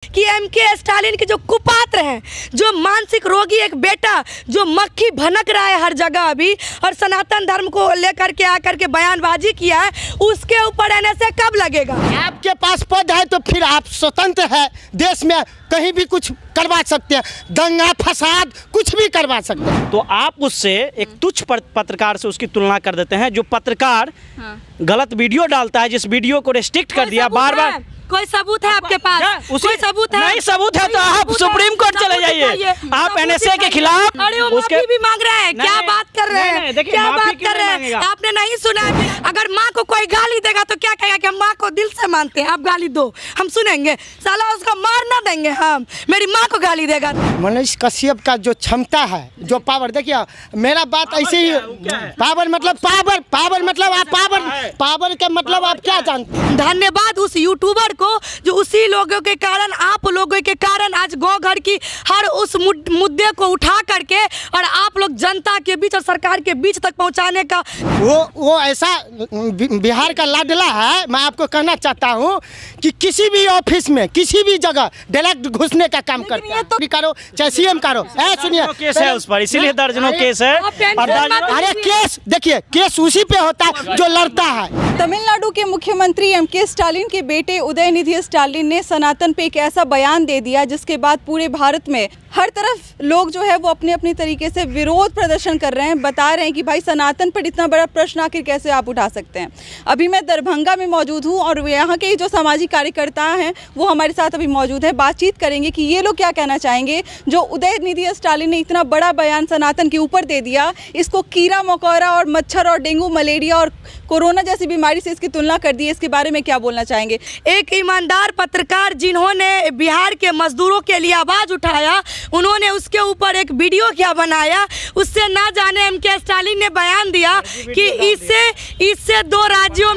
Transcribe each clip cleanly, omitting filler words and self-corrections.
कि MK Stalin के जो कुपात्र हैं, जो मानसिक रोगी एक बेटा जो मक्खी भनक रहा है हर जगह अभी और सनातन धर्म को लेकर के आकर के बयानबाजी किया है, उसके ऊपर एनएसए कब लगेगा? आपके पास पद है तो फिर आप स्वतंत्र है, देश में कहीं भी कुछ करवा सकते हैं, दंगा फसाद कुछ भी करवा सकते हैं। तो आप उससे एक तुच्छ पत्रकार से उसकी तुलना कर देते हैं, जो पत्रकार गलत वीडियो डालता है, जिस वीडियो को रिस्ट्रिक्ट कर दिया बार बार। कोई सबूत है आपके पास? कोई सबूत है? नहीं सबूत है तो आप सुप्रीम कोर्ट चले जाइए। आप एनएसए के खिलाफ उसके भी मांग रहे हैं। क्या बात कर रहे हैं? क्या बात कर रहे हैं? आपने नहीं सुना? अगर माँ को कोई गाली देगा तो क्या कहेगा कि हम माँ को दिल से मानते हैं, आप गाली दो, हम सुनेंगे? साला उसको मार ना देंगे हम, मेरी माँ को गाली देगा। मनीष कश्यप का जो क्षमता है, जो पावर, देखिए मेरा बात ऐसे ही, पावर मतलब पावर मतलब आप पावर के मतलब आप क्या जानते हैं? धन्यवाद उस यूट्यूबर को जो उसी लोगों के कारण, आप लोगों के कारण आज गाँव घर की हर उस मुद्दे को उठा करके और आप लोग जनता के बीच और सरकार के बीच तक पहुंचाने का वो ऐसा बिहार का लाडला है। मैं आपको कहना चाहता हूं कि किसी भी ऑफिस में किसी भी जगह डायरेक्ट घुसने का काम करता है। तो करो चाहे सीएम करो, सुनिए केस है उस पर, इसीलिए दर्जनों केस है। अरे केस देखिए, केस उसी पे होता है जो लड़ता है। तमिलनाडु के मुख्यमंत्री एमके स्टालिन के बेटे उदयनिधि स्टालिन ने सनातन पे एक ऐसा बयान दे दिया जिसके बाद पूरे भारत में हर तरफ लोग जो है वो अपने अपने तरीके से विरोध प्रदर्शन कर रहे हैं, बता रहे हैं कि भाई सनातन पर इतना बड़ा प्रश्न आखिर कैसे आप उठा सकते हैं। अभी मैं दरभंगा में मौजूद हूँ और यहाँ के जो सामाजिक कार्यकर्ता हैं वो हमारे साथ अभी मौजूद हैं। बातचीत करेंगे कि ये लोग क्या कहना चाहेंगे जो उदयनिधि स्टालिन ने इतना बड़ा बयान सनातन के ऊपर दे दिया, इसको कीड़ा मकोड़ा और मच्छर और डेंगू मलेरिया और कोरोना जैसी बीमारी से इसकी तुलना कर दी। इसके बारे में क्या बोलना चाहेंगे? एक ईमानदार पत्रकार जिन्होंने बिहार के मजदूरों के लिए आवाज़ उठाया, उन्होंने उसके ऊपर एक वीडियो क्या बनाया, उससे ना जाने एमके स्टालिन ने बयान दिया कि इससे दो राज्यों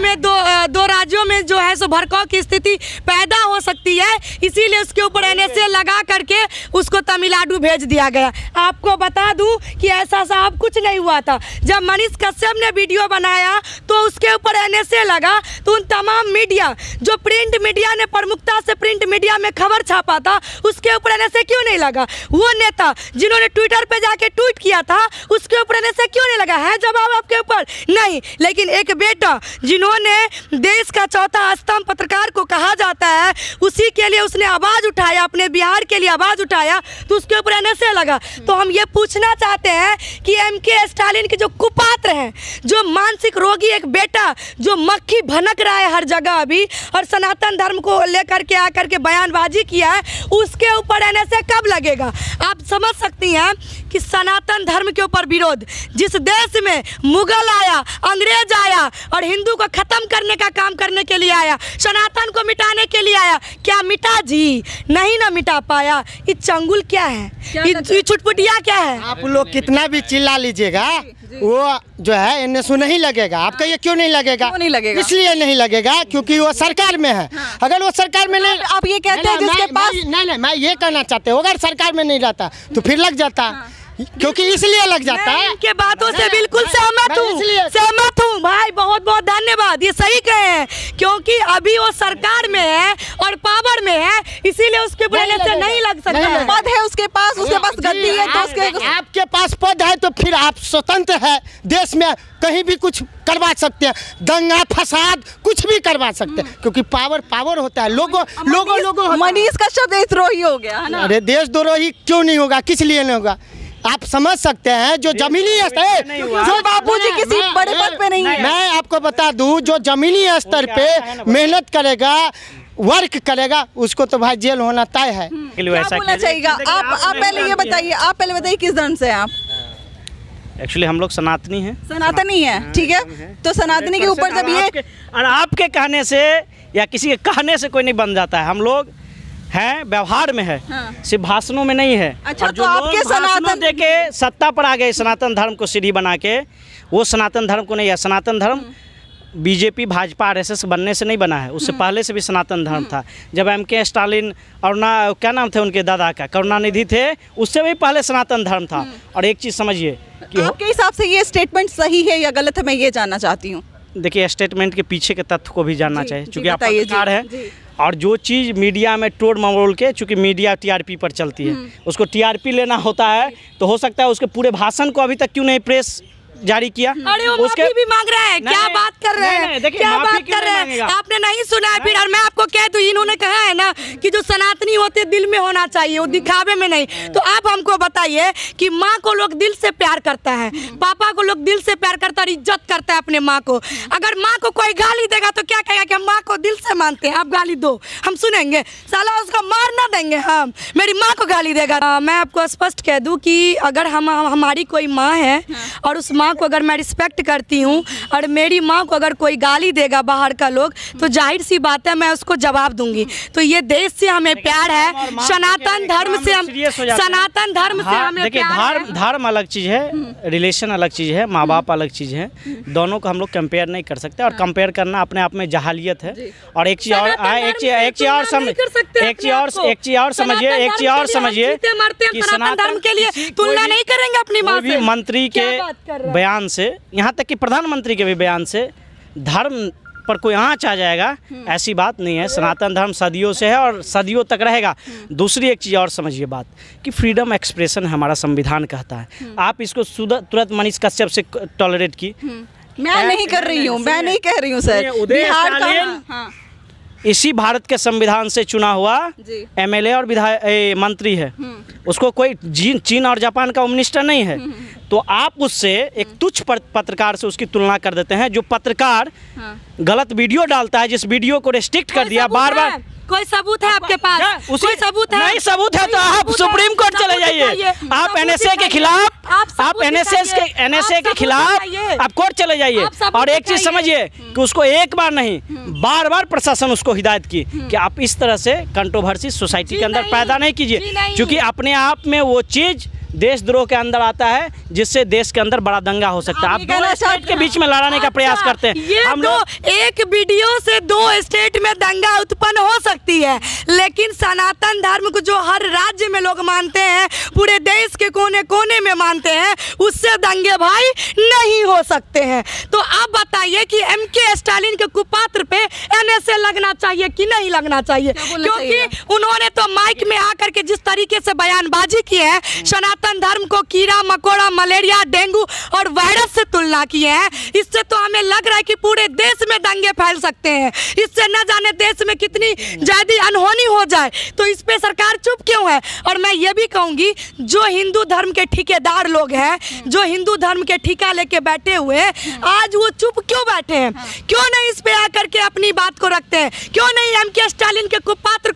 में जो है सो भड़काव की स्थिति पैदा हो सकती है, इसीलिए उसके ऊपर एनएसए लगा करके उसको तमिलनाडु भेज दिया गया। आपको बता दूं कि ऐसा साहब कुछ नहीं हुआ था। जब मनीष कश्यप ने वीडियो बनाया तो उसके ऊपर एनएसए लगा, तो उन तमाम मीडिया जो प्रिंट मीडिया ने प्रमुखता से प्रिंट मीडिया में खबर छापा था, उसके ऊपर एनएसए क्यों नहीं लगा? वो नेता जिन्होंने ट्विटर पे जाके ट्वीट किया था, उसके ऊपर एनएसए क्यों नहीं लगा? है जवाब आपके ऊपर? नहीं। लेकिन एक बेटा जिन्होंने देश का चौथा स्तंभ पत्रकार को कहा जाता है, उसी के लिए उसने आवाज़ उठाया, अपने बिहार के लिए आवाज़ उठाया, तो उसके ऊपर एनएसए लगा। तो हम ये पूछना चाहते हैं कि एमके स्टालिन के जो कुपात्र हैं, जो मानसिक रोगी एक बेटा जो मक्खी भनक रहा है हर जगह अभी और सनातन धर्म को लेकर के आकर के बयानबाजी किया है, उसके ऊपर एनएसए कब लगेगा? आप समझ सकती हैं कि सनातन धर्म के ऊपर विरोध, जिस देश में मुगल आया, अंग्रेज आया और हिंदू को खत्म करने का काम करने के लिए आया, सनातन को मिटाने के लिए आया, क्या मिटा जी? नहीं ना मिटा पाया। ये चंगुल क्या है? ये छुटपुटिया क्या है? आप लोग कितना भी चिल्ला लीजिएगा, वो जो है एनएसए नहीं लगेगा। आपका ये क्यों नहीं लगेगा? नहीं लगेगा, इसलिए नहीं लगेगा क्योंकि वो सरकार में है। अगर वो सरकार में नहीं, आप ये कहते हैं जिसके पास नहीं, मैं ये कहना चाहते हूँ, अगर सरकार में नहीं रहता तो फिर लग जाता। क्योंकि इसलिए लग जाता है। इनके बातों से बिल्कुल सहमत हूँ भाई, बहुत बहुत धन्यवाद, ये सही कहे हैं, क्योंकि अभी वो सरकार में है और पावर में है, इसीलिए उसके बोलने से नहीं लग सकता। पद है उसके पास गद्दी है, तो आपके पास पद है तो फिर आप स्वतंत्र है, देश में कहीं भी कुछ करवा सकते हैं, दंगा फसाद कुछ भी करवा सकते हैं, क्योंकि पावर होता है। लोगों मनीष कश्यप देशद्रोही हो गया है ना? अरे देशद्रोही क्यों नहीं होगा? किस लिए नहीं होगा? आप समझ सकते हैं जो जमीनी स्तर, जो बाबूजी किसी बड़े पद पे नहीं है। मैं आपको बता दूं, जो जमीनी स्तर पे मेहनत करेगा, वर्क करेगा, उसको तो भाई जेल होना तय है। क्या बोलना चाहिए? आप पहले ये बताइए, आप पहले बताइए किस धर्म से हैं आप? एक्चुअली हम लोग सनातनी हैं। सनातनी है, ठीक है। तो सनातनी के ऊपर जब ये और आपके कहने से या किसी के कहने से कोई नहीं बन जाता है। हम लोग हैं व्यवहार में है, सिर्फ भाषणों में नहीं है। अच्छा, और जो तो आपके सनातन दे के सत्ता पर आ गए, सनातन धर्म को सीढ़ी बना के, वो सनातन धर्म को नहीं है। सनातन धर्म बीजेपी भाजपा आरएसएस बनने से नहीं बना है, उससे पहले से भी सनातन धर्म था। जब एमके स्टालिन और ना क्या नाम थे उनके दादा का, करुणानिधि थे, उससे भी पहले सनातन धर्म था। और एक चीज़ समझिए कि आपके हिसाब से ये स्टेटमेंट सही है या गलत है, मैं ये जानना चाहती हूँ। देखिए स्टेटमेंट के पीछे के तथ्य को भी जानना चाहिए, क्योंकि आप पत्रकार हैं। और जो चीज़ मीडिया में टोड़ मरोड़ के, चूँकि मीडिया टीआरपी पर चलती है, उसको टीआरपी लेना होता है, तो हो सकता है उसके पूरे भाषण को अभी तक क्यों नहीं प्रेस जारी किया। अरे वो माफी भी मांग रहे हैं, क्या बात कर रहे हैं, क्या बात कर रहे हैं, आपने नहीं सुना है फिर। और मैं आपको कह दूं, इन्होंने कहा है ना कि जो सनातनी होते दिल में होना चाहिए, वो दिखावे में नहीं। तो आप हमको बताइए कि माँ को लोग दिल से प्यार करता है, पापा को लोग दिल से प्यार करता है, इज्जत करता है अपने माँ को। अगर माँ को कोई गाली देगा तो क्या कहेगा कि हम माँ को दिल से मानते हैं, आप गाली दो हम सुनेंगे, साला उसको मार ना देंगे हम, मेरी माँ को गाली देगा। मैं आपको स्पष्ट कह दूं कि अगर हमारी कोई माँ है और उस माँ को अगर मैं रिस्पेक्ट करती हूँ और मेरी माँ को अगर कोई गाली देगा बाहर का लोग, तो जाहिर सी बात है मैं उसको जवाब दूंगी। तो ये देश से हमें प्यार है, सनातन धर्म से हम, सनातन धर्म से हमें प्यार है। धर्म अलग चीज़ है, रिलेशन अलग चीज़ है, माँ बाप अलग चीज़ है, दोनों को हम लोग कंपेयर नहीं कर सकते। और कंपेयर करना अपने आप में जहालियत है। और एक चीज़ और समझिए कि सनातन धर्म के लिए तुलना नहीं करेंगे अपनी माँ से। मंत्री के बयान से, यहाँ तक कि प्रधानमंत्री के भी बयान से धर्म पर कोई आँच आ जाएगा, ऐसी बात नहीं है। सनातन धर्म सदियों से है और सदियों तक रहेगा। दूसरी एक चीज़ और समझिए बात कि फ्रीडम एक्सप्रेशन हमारा संविधान कहता है। आप इसको तुरंत मनीष कश्यप से टॉलरेट की, मैं नहीं कर रही हूँ, मैं नहीं कह रही हूँ सर। बिहार का इसी भारत के संविधान से चुना हुआ एमएलए और विधायक मंत्री है, उसको कोई चीन और जापान का होम मिनिस्टर नहीं है। तो आप उससे एक तुच्छ पत्रकार से उसकी तुलना कर देते हैं, जो पत्रकार गलत वीडियो डालता है, जिस वीडियो को रेस्ट्रिक्ट कर दिया बार बार। कोई सबूत है आपके पास? कोई सबूत है? नहीं सबूत है तो आप सुप्रीम कोर्ट चले जाइए। आप एनएसए के खिलाफ, आप एनएसए के खिलाफ आप कोर्ट चले जाइए। और एक चीज समझिए कि उसको एक बार नहीं बार बार प्रशासन उसको हिदायत की कि आप इस तरह से कंट्रोवर्सी सोसाइटी के अंदर पैदा नहीं कीजिए, क्योंकि अपने आप में वो चीज देशद्रोह के अंदर आता है, जिससे देश के अंदर बड़ा दंगा हो सकता है। आप दो स्टेट के बीच में लड़ाने का प्रयास करते हैं। हम लोग एक वीडियो से 2 स्टेट में दंगा उत्पन्न हो सकती है, लेकिन सनातन धर्म को जो हर राज्य में लोग मानते हैं, पूरे देश के कोने कोने में मानते हैं, उससे दंगे भाई नहीं हो सकते हैं। तो आप बताइए कि MK स्टालिन के कुपात्र पे NSA लगना चाहिए कि नहीं लगना चाहिए? क्योंकि उन्होंने तो माइक में आकर के जिस तरीके से बयानबाजी की है, सनातन धर्म को कीड़ा मकोड़ा, मलेरिया, डेंगू और वायरस से तुलना किए हैं। इससे तो हमें लग रहा है कि पूरे देश में दंगे फैल सकते हैं। इससे न जाने देश में कितनी ज्यादा अनहोनी हो जाए। तो इस पे सरकार चुप क्यों है? और मैं ये भी कहूंगी, जो हिंदू धर्म के ठेकेदार लोग हैं, जो हिंदू धर्म के ठेका लेके बैठे हुए हैं, आज वो चुप क्यों बैठे हैं? क्यों नहीं इस पे आकर के अपनी बात को रखते हैं? क्यों नहीं MK स्टालिन के कुपात्र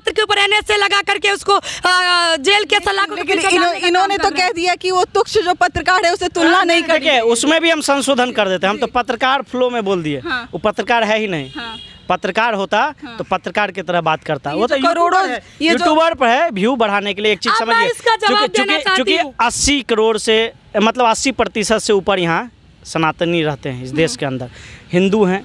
के ऊपर NSA लगा करके उसको जेल के सलाखों? इन्होंने तो कह दिया कि वो तुच्छ जो पत्रकार है उसे तुलना नहीं करेंगे। उसमें भी हम संशोधन कर देते हैं। हम तो पत्रकार फ्लो में बोल दिए, वो पत्रकार है ही नहीं। पत्रकार होता तो पत्रकार की तरह बात करता। वो तो करोड़ों यूट्यूबर पर है, व्यू बढ़ाने के लिए। एक चीज समझिए, चूंकि 80 करोड़ से मतलब 80% से ऊपर यहाँ सनातनी रहते हैं इस देश के अंदर, हिंदू हैं,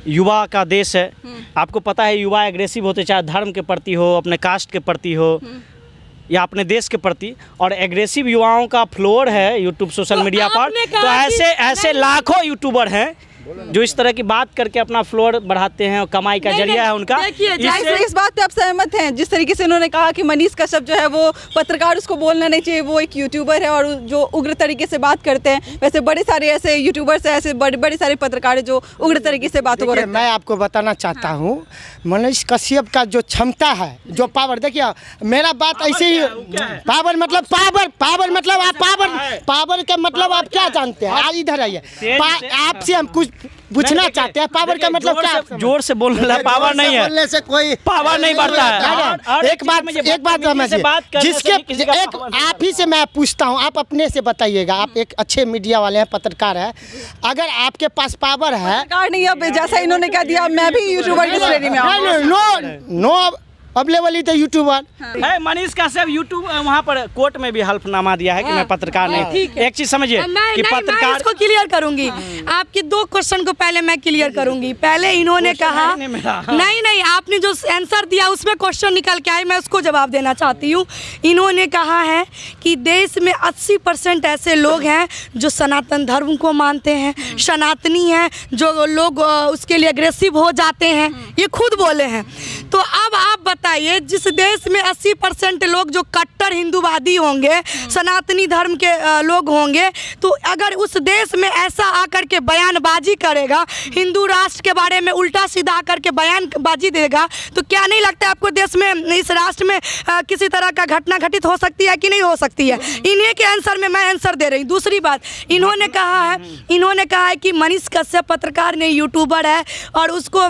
युवा का देश है। आपको पता है युवा एग्रेसिव होते, चाहे धर्म के प्रति हो, अपने कास्ट के प्रति हो या अपने देश के प्रति। और एग्रेसिव युवाओं का फ्लोर है यूट्यूब सोशल मीडिया पर। तो ऐसे लाखों यूट्यूबर हैं जो इस तरह की बात करके अपना फ्लोर बढ़ाते हैं और कमाई का जरिया है उनका। इस बात पे आप सहमत हैं? जिस तरीके से उन्होंने कहा कि मनीष कश्यप जो है वो पत्रकार, उसको बोलना नहीं चाहिए, वो एक यूट्यूबर है और जो उग्र तरीके से बात करते हैं। वैसे बड़े सारे ऐसे यूट्यूबर्स हैं, ऐसे बड़े सारे पत्रकार जो उग्र तरीके से बातों को। मैं आपको बताना चाहता हूँ, मनीष कश्यप का जो क्षमता है, जो पावर, देखिए मेरा बात ऐसे ही, पावर मतलब पावर का मतलब आप क्या जानते हैं? आज इधर आइए, आपसे हम कुछ पूछना चाहते हैं। पावर का मतलब क्या? जोर से बोलना पावर नहीं है, बोलने से कोई पावर नहीं बढ़ता है। एक बात समझिए, जिसके एक आप ही से मैं पूछता हूँ, आप अपने से बताइएगा। आप एक अच्छे मीडिया वाले हैं, पत्रकार है, अगर आपके पास पावर है, नहीं, अब जैसा इन्होंने कह दिया, मैं भी यूट्यूबर की श्रेणी में आऊँ। नो अब लेवल तो यूट्यूबर है। मनीष कश्यप यूट्यूब वहाँ पर कोर्ट में भी हल्फनामा दिया है कि मैं पत्रकार नहीं। एक चीज समझिए कि पत्रकार को क्लियर करूंगी। आपकी 2 क्वेश्चन को पहले मैं क्लियर करूंगी। पहले इन्होंने कहा नहीं आपने जो आंसर दिया उसमें क्वेश्चन निकल के आए, मैं उसको जवाब देना चाहती हूँ। इन्होंने कहा है कि देश में 80% ऐसे लोग हैं जो सनातन धर्म को मानते हैं, सनातनी हैं, जो लोग उसके लिए अग्रेसिव हो जाते हैं, ये खुद बोले हैं। तो अब आप बताइए, जिस देश में 80% लोग जो कट्टर हिंदूवादी होंगे, सनातनी धर्म के लोग होंगे, तो अगर उस देश में ऐसा आकर के बयानबाजी करेगा, हिंदू राष्ट्र के बारे में उल्टा सीधा आकर के बयानबाजी देगा, तो क्या नहीं लगता है आपको देश में, इस राष्ट्र में किसी तरह का घटना घटित हो सकती है कि नहीं हो सकती है? इन्हीं के आंसर में मैं आंसर दे रही हूँ। दूसरी बात, इन्होंने कहा है कि मनीष कश्यप पत्रकार नहीं यूट्यूबर है, और उसको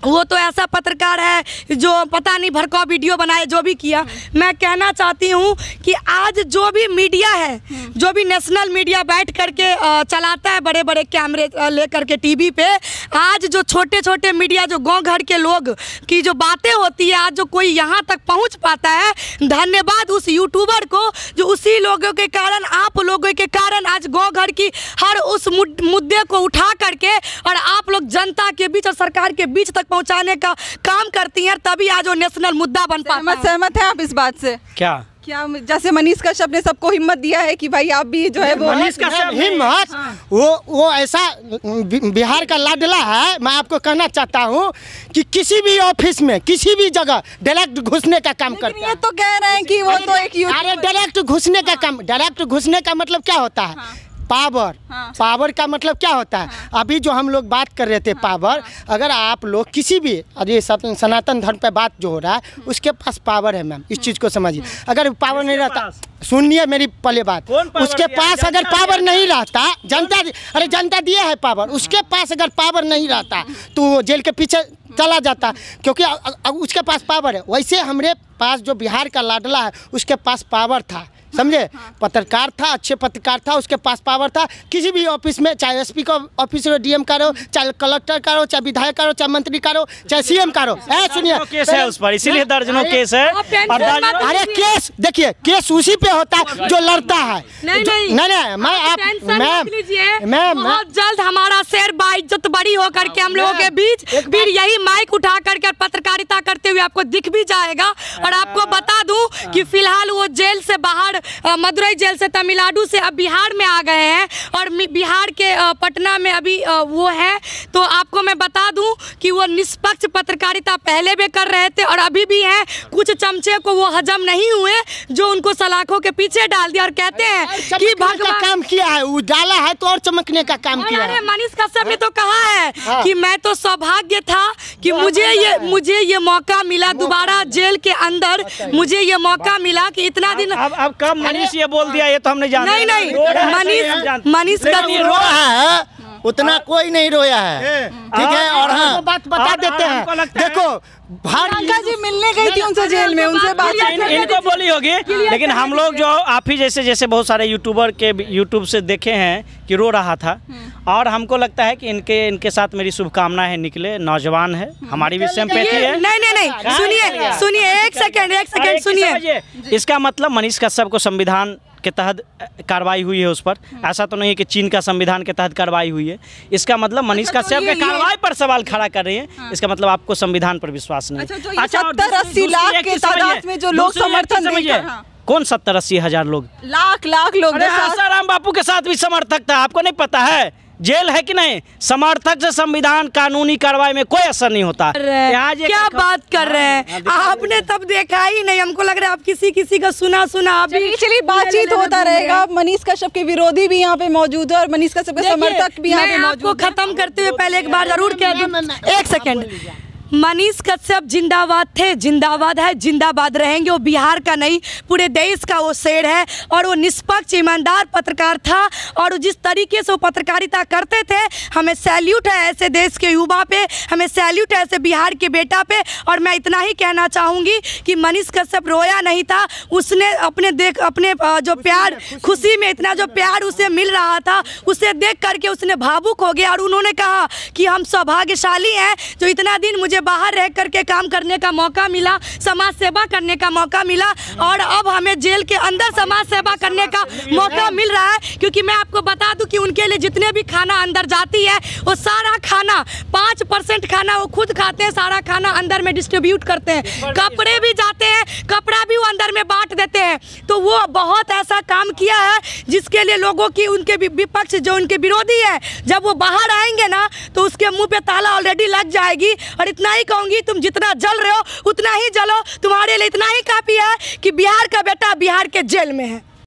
वो तो ऐसा पत्रकार है जो पता नहीं भड़काऊ वीडियो बनाए, जो भी किया। मैं कहना चाहती हूँ कि आज जो भी मीडिया है, जो भी नेशनल मीडिया बैठ करके चलाता है बड़े बड़े कैमरे लेकर के टीवी पे, आज जो छोटे छोटे मीडिया, जो गांव घर के लोग की जो बातें होती है, आज जो कोई यहाँ तक पहुँच पाता है, धन्यवाद उस यूट्यूबर को, जो उसी लोगों के कारण, आप लोगों के कारण आज गाँव घर की हर उस मुद्दे को उठा करके और आप लोग जनता के बीच और सरकार के बीच तक पहुंचाने का काम करती हैं, तभी आज वो नेशनल मुद्दा बन पाता है। सहमत है आप इस बात से? क्या जैसे मनीष कश्यप ने सबको हिम्मत दिया है कि भाई आप भी जो है वो मनीष कश्यप हिम्मत, वो ऐसा बिहार का लाडला है। मैं आपको कहना चाहता हूँ कि किसी भी ऑफिस में, किसी भी जगह डायरेक्ट घुसने का काम करता है। ये तो कह रहे हैं कि वो तो एक डायरेक्ट घुसने का काम, डायरेक्ट घुसने का मतलब क्या होता है? पावर। पावर का मतलब क्या होता है? अभी जो हम लोग बात कर रहे थे पावर, अगर आप लोग किसी भी, अरे सनातन धर्म पे बात जो हो रहा है, उसके पास पावर है मैम, इस चीज़ को समझिए। अगर पावर नहीं रहता, सुनिए मेरी पहले बात, उसके पास अगर पावर नहीं रहता, जनता दिए है पावर, उसके पास अगर पावर नहीं रहता तो वो जेल के पीछे चला जाता, क्योंकि उसके पास पावर है। वैसे हमारे पास जो बिहार का लाडला है, उसके पास पावर था, समझे? पत्रकार था, अच्छे पत्रकार था, उसके पास पावर था। किसी भी ऑफिस में, चाहे एसपी का ऑफिस हो, डीएम का हो, चाहे कलेक्टर का हो, चाहे विधायक का हो, चाहे मंत्री का हो, चाहे सीएम का हो, सुनिए केस है उस पर, इसीलिए दर्जनों केस है। अरे केस देखिए, केस उसी पे होता है जो लड़ता है। नहीं, मैं बहुत जल्द हमारा शेर बाइज्जत बड़ी होकर के हम लोगों के बीच फिर यही माइक उठा करके पत्रकारिता करते हुए आपको दिख भी जाएगा। और आपको बता दूं कि फिलहाल वो जेल से बाहर, मदुरई जेल से, तमिलनाडु से अब बिहार में आ गए हैं, और बिहार के पटना में अभी वो है। तो आपको मैं बता दूं कि वो निष्पक्ष पत्रकारिता पहले भी कर रहे थे और अभी भी हैं। कुछ चमचे को वो हजम नहीं हुए जो उनको सलाखों के पीछे डाल दिया और कहते हैं कि भगवान काम किया है, वो डाला है तो और चमकने का काम किया है। मनीष कश्यप ने तो कहा है कि मैं तो सौभाग्य था कि मुझे ये मौका मिला दोबारा जेल के अंदर, मुझे ये मौका मिला कि इतना दिन। अब कब मनीष ये बोल दिया ये तो हमने जाना नहीं, मनीष रोया है, उतना कोई नहीं रोया है, ठीक है। और हाँ, बात बता देते हैं, देखो प्रियंका जी मिलने गई थी उनसे जेल में, उनसे बात इनको बोली होगी, लेकिन हम लोग जो आप ही जैसे बहुत सारे यूट्यूबर के यूट्यूब से देखे हैं कि रो रहा था, और हमको लगता है कि इनके साथ मेरी शुभकामनाएं हैं। निकले नौजवान है, हमारी भी सिंपैथी है। नहीं, सुनिए एक सेकंड सुनिए। इसका मतलब मनीष कश्यप को संविधान के तहत कार्रवाई हुई है उस पर, ऐसा तो नहीं है कि चीन का संविधान के तहत कार्रवाई हुई है। इसका मतलब मनीष कश्यप के कार्रवाई पर सवाल खड़ा कर रहे हैं, इसका मतलब आपको संविधान पर विश्वास नहीं। 70-80 लाख के तादाद में जो लोग समर्थन देकर, कौन 70-80 हजार लोग? लाख लोग। आसाराम बापू के साथ भी समर्थक था, आपको नहीं पता है? जेल है कि नहीं? समर्थक से संविधान कानूनी कार्रवाई में कोई असर नहीं होता। क्या बात कर रहे हैं? आपने तब देखा ही नहीं, हमको लग रहा है आप किसी का सुना चलिए बातचीत होता रहेगा। मनीष कश्यप के विरोधी भी यहाँ पे मौजूद है और मनीष कश्यप के समर्थक भी यहाँ पे मौजूद है। खत्म करते हुए पहले एक बार जरूर कह दूं, एक सेकंड, मनीष कश्यप जिंदाबाद थे, जिंदाबाद है, जिंदाबाद रहेंगे। वो बिहार का नहीं, पूरे देश का वो शेर है, और वो निष्पक्ष ईमानदार पत्रकार था, और जिस तरीके से वो पत्रकारिता करते थे, हमें सैल्यूट है ऐसे देश के युवा पे, हमें सैल्यूट है ऐसे बिहार के बेटा पे। और मैं इतना ही कहना चाहूँगी कि मनीष कश्यप रोया नहीं था, उसने अपने जो प्यार, खुशी में इतना जो प्यार उसे मिल रहा था, उसे देख करके उसने भावुक हो गया, और उन्होंने कहा कि हम सौभाग्यशाली हैं जो इतना दिन मुझे हमें बाहर रह करके काम करने का मौका मिला, समाज सेवा करने का मौका मिला, और अब हमें जेल के अंदर समाज सेवा करने का मौका मिल रहा है। क्योंकि मैं आपको बता दूं कि उनके लिए जितने भी खाना अंदर जाती है वो सारा खाना 5% खाना वो खुद खाते हैं, सारा खाना अंदर में डिस्ट्रीब्यूट करते हैं। कपड़े भी जाते हैं, कपड़ा भी वो अंदर में बांट देते हैं। तो वो बहुत ऐसा काम किया है जिसके लिए लोगों की, उनके विपक्ष जो उनके विरोधी है, जब वो बाहर आएंगे ना तो उसके मुंह पे ताला ऑलरेडी लग जाएगी। और इतना ही कहूँगी, तुम जितना जल रहे हो उतना ही जलो, तुम्हारे लिए इतना ही काफ़ी है कि बिहार का बेटा बिहार के जेल में है।